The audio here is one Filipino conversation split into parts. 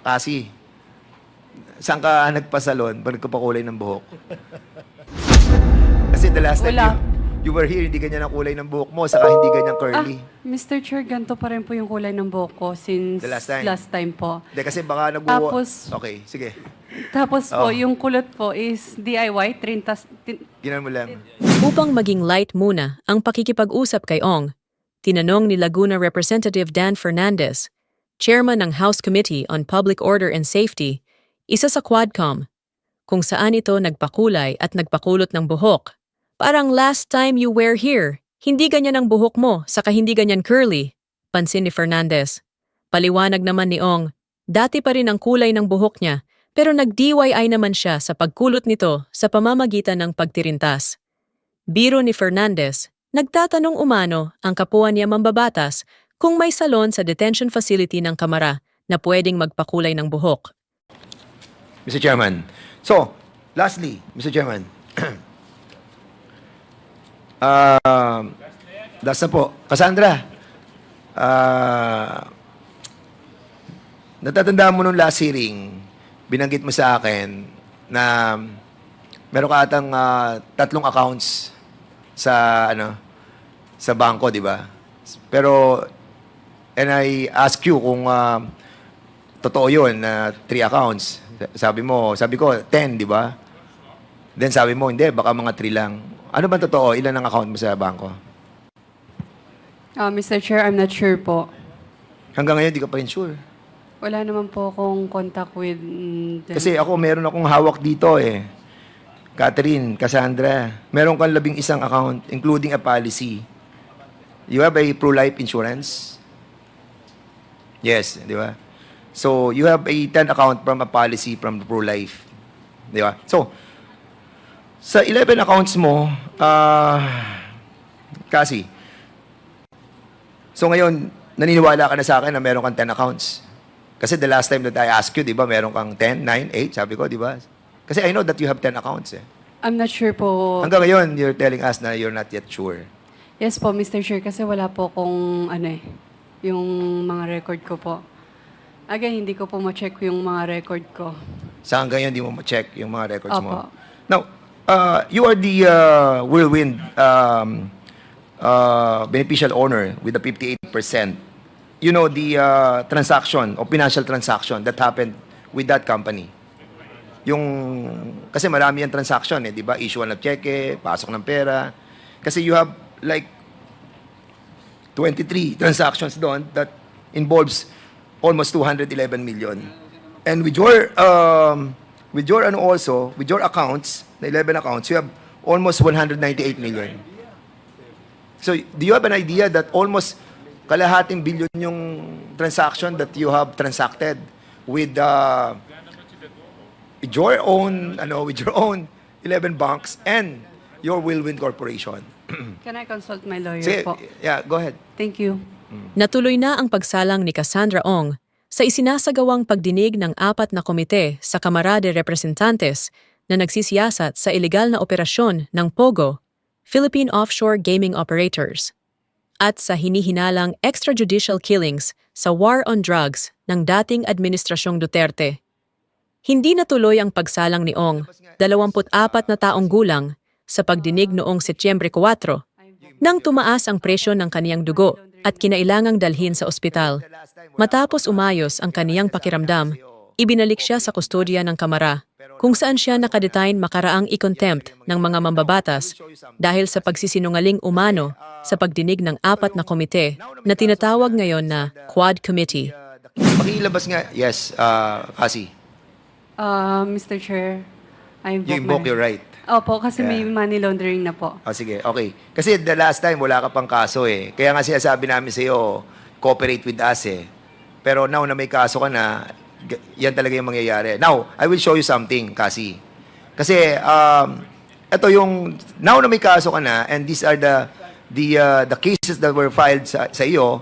Kasi, saan ka nagpasalon? Ba't nagpapakulay ng buhok? Kasi the last time Wala. you were here, hindi ganyan ang kulay ng buhok mo, saka hindi ganyan curly. Mr. Chair, ganito pa rin po yung kulay ng buhok ko since The last time? last time po. Hindi, kasi baka Tapos- Okay, sige. Tapos po, Oh. yung kulot po is DIY, Ginan mo lang. Upang maging light muna ang pakikipag-usap kay Ong, tinanong ni Laguna Representative Dan Fernandez, chairman ng House Committee on Public Order and Safety, isa sa Quadcom, kung saan ito nagpakulay at nagpakulot ng buhok. Parang last time you were here, hindi ganyan ang buhok mo, saka hindi ganyan curly, pansin ni Fernandez. Paliwanag naman ni Ong, dati pa rin ang kulay ng buhok niya, pero nag-DIY naman siya sa pagkulot nito sa pamamagitan ng pagtirintas. Biro ni Fernandez, nagtatanong umano ang kapwa niya mambabatas kung may salon sa detention facility ng Kamara na pwedeng magpakulay ng buhok. Mr. Chairman. So, lastly, Mr. Chairman. Last na po. Cassandra, natatandaan mo nung last hearing, binanggit mo sa akin na meron ka atang 3 accounts sa sa bangko, di ba? Pero and I ask you kung totoo 'yun na 3 accounts. Sabi ko 10, di ba? Then sabi mo hindi, baka mga 3 lang. Ano ba totoo? Ilan ang account mo sa bangko? Mr. Chair, I'm not sure po. Hanggang ngayon di ka pa rin sure. Wala naman po akong contact with them. Kasi meron akong hawak dito eh. Catherine, Cassandra, meron kang 11 account, including a policy. You have a pro-life insurance? Yes, di ba? So, you have a 10 account from a policy from pro-life. Di ba? So, sa 11 accounts mo, kasi, so ngayon, naniniwala ka na sa akin na meron kang 10 accounts. Kasi the last time that I asked you, di ba, meron kang 10, 9, 8, sabi ko, di ba? Kasi I know that you have 10 accounts eh. I'm not sure po. Hanggang ngayon, you're telling us na you're not yet sure. Yes po, Mr. Chair, kasi wala po akong yung mga record ko po. Again, hindi ko po ma-check yung mga record ko. Sa hanggang ngayon, di mo ma-check yung mga records mo. Opo. Now, you are the Whirlwind beneficial owner with the 58%. You know the transaction or financial transaction that happened with that company. Kasi marami yung transaction eh, di ba? Issue ng cheque, pasok ng pera. Kasi you have like 23 transactions doon that involves almost 211 million. And with your accounts, the 11 accounts, you have almost 198 million. So, do you have an idea that almost kalahating billion yung transaction that you have transacted with your own 11 banks and your Whirlwind Corporation? Can I consult my lawyer Sige, po? yeah, go ahead. Thank you. Natuloy na ang pagsalang ni Cassandra Ong sa isinasagawang pagdinig ng 4 na komite sa Kamara de Representantes na nagsisiyasat sa ilegal na operasyon ng POGO, Philippine Offshore Gaming Operators, at sa hinihinalang extrajudicial killings sa war on drugs ng dating Administrasyong Duterte. Hindi natuloy ang pagsalang ni Ong, 24 na taong gulang, sa pagdinig noong Setyembre 4, nang tumaas ang presyo ng kaniyang dugo at kinailangang dalhin sa ospital. Matapos umayos ang kaniyang pakiramdam, ibinalik siya sa kustodya ng Kamara, kung saan siya nakadetain makaraang i-contempt ng mga mambabatas dahil sa pagsisinungaling umano sa pagdinig ng 4 na komite na tinatawag ngayon na Quad Committee. Pakilabas nga. Yes, Kasi. Mr. Chair, I You invoke your right. Opo, kasi may Yeah. money laundering na po. Sige, okay. Kasi the last time, wala ka pang kaso eh. Kaya nga sinasabi namin sa iyo, cooperate with us eh. Pero now na may kaso ka na, yan talaga yung mangyayari. Now, I will show you something, Kasi. Kasi, ito yung, now na may kaso ka na, and these are the cases that were filed sa iyo,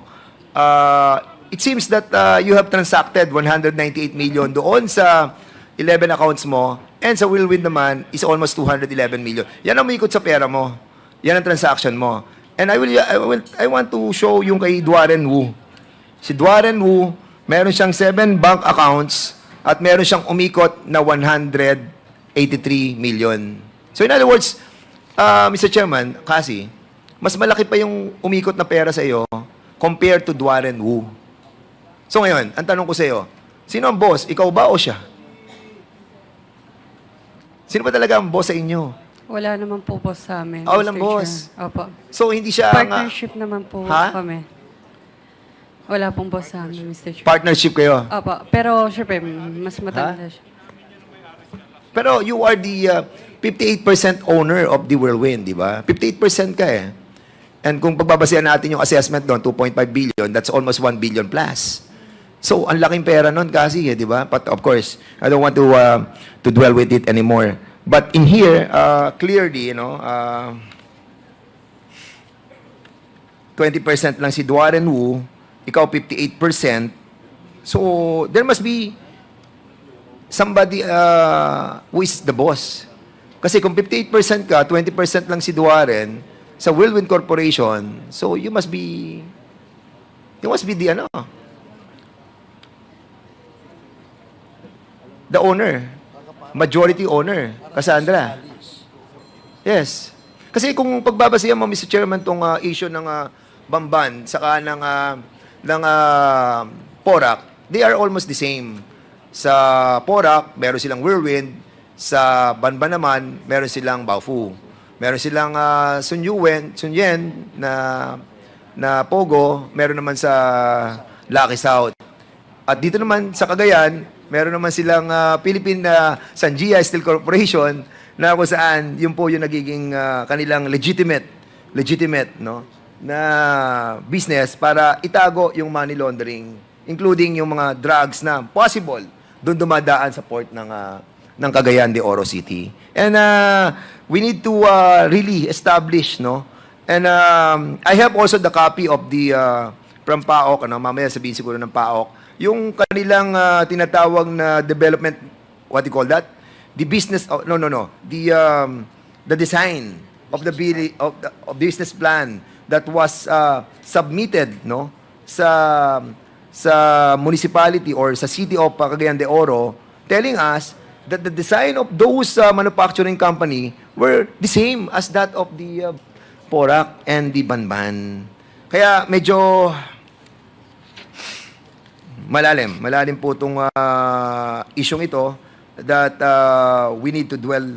it seems that you have transacted 198 million doon sa 11 accounts mo, and sa Whirlwind naman is almost 211 million. Yan ang umikot sa pera mo. Yan ang transaction mo. And I want to show yung kay Duaren Wu. Si Duaren Wu, meron siyang 7 bank accounts at meron siyang umikot na 183 million. So in other words, Mr. Chairman, kasi, mas malaki pa yung umikot na pera sa iyo compared to Duaren Wu. So ngayon, ang tanong ko sa iyo, sino ang boss? Ikaw ba o siya? Sino ba talaga ang boss sa inyo? Wala naman po boss sa amin. Ah, walang Mr. boss. Chair. Opo. So hindi siya ang Partnership naman po Ha? kami. Wala pong boss sa amin, Mr. Chair. partnership kayo. Opo. Pero, syempre, mas matanda siya. Pero you are the 58% owner of the Whirlwind, di ba? 58% ka eh. And kung pagbabasehan natin yung assessment doon, 2.5 billion, that's almost 1 billion plus. So, ang laking pera nun kasi, eh, di ba? But of course, I don't want to dwell with it anymore. But in here, clearly, 20% lang si Duaren Wu, ikaw 58%. So, there must be somebody who is the boss. Kasi kung 58% ka, 20% lang si Duaren sa Whirlwind Corporation, so you must be the the owner. Majority owner. Cassandra. Yes. Kasi kung pagbabasihan mo, Mr. Chairman, tong issue ng Bamban, saka ng Porac, they are almost the same. Sa Porac, meron silang Whirlwind. Sa Banban naman, meron silang Baofu. Meron silang Sun Yen na Pogo, meron naman sa Lucky South. At dito naman sa Cagayan, meron naman silang Philippine Sanjia Steel Corporation na kung saan yun po yung nagiging kanilang legitimate na business para itago yung money laundering, including yung mga drugs na possible doon dumadaan sa port ng Cagayan de Oro City. And we need to really establish, and I have also the copy of the from PAOK, mamaya sabihin siguro ng PAOK, yung kanilang tinatawag na development, what do you call that? The business, the design of the business plan that was submitted, sa municipality or sa city of Cagayan de Oro, telling us that the design of those manufacturing company were the same as that of the Porac and the Banban. Kaya medyo malalim po itong isyong ito that we need to dwell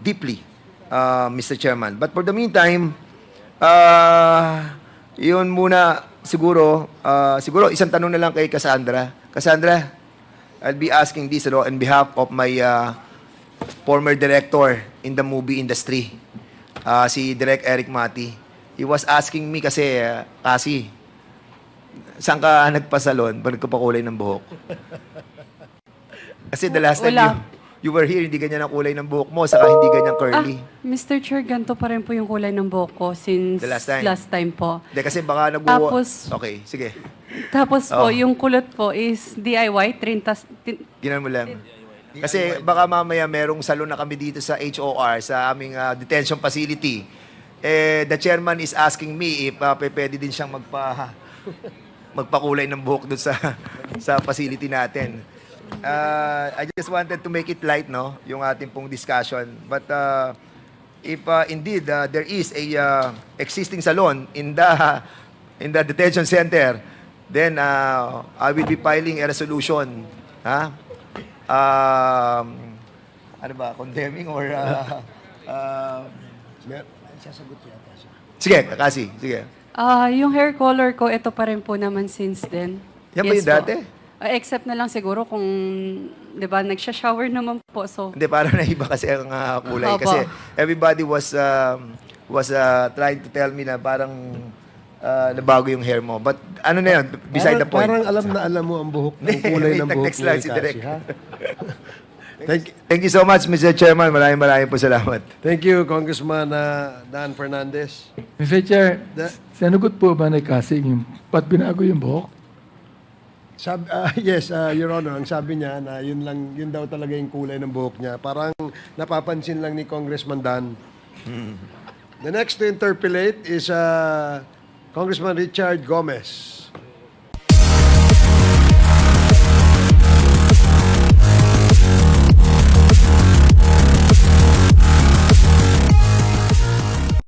deeply, Mr. Chairman. But for the meantime, yun muna siguro isang tanong na lang kay Cassandra. Cassandra, I'll be asking this on behalf of my former director in the movie industry, si Direk Eric Mati. He was asking me kasi, saan ka nagpasalon pag nagpapakulay ng buhok? Kasi the last time Wala. you were here, hindi ganyan ang kulay ng buhok mo, saka hindi ganyan curly. Mr. Chair, ganito pa rin po yung kulay ng buhok ko since The last time? last time po. Hindi, kasi baka Tapos- Okay, sige. Tapos po, Oh. yung kulot po is DIY, Ginan mo lang. Kasi baka mamaya merong salon na kami dito sa HOR, sa aming detention facility. The chairman is asking me if pwede din siyang magpakulay ng buhok doon sa facility natin. I just wanted to make it light, yung ating pong discussion. But if indeed there is a existing salon in the detention center, then I will be filing a resolution, condemning or sige, kasi, sige. yung hair color ko, ito pa rin po naman since then. Yan ba yung po. dati? Except na lang siguro kung, di ba, nagsha-shower naman po. So, Hindi, parang naiba kasi ang kulay. Opo. Kasi everybody was trying to tell me na parang nabago yung hair mo. But ano na yun, beside the point. Parang alam na alam mo ang buhok ng kulay ng buhok Next slide si ni Direk. Cassie, ha? Thank you so much, Mr. Chairman. Maraming po salamat. Thank you, Congressman Dan Fernandez. Mr. Chair, Da- sinagot po ba ni Cassie yung ba't binago yung buhok? Yes, Your Honor, ang sabi niya na yun daw talaga yung kulay ng buhok niya. Parang napapansin lang ni Congressman Dan. The next to interpellate is Congressman Richard Gomez.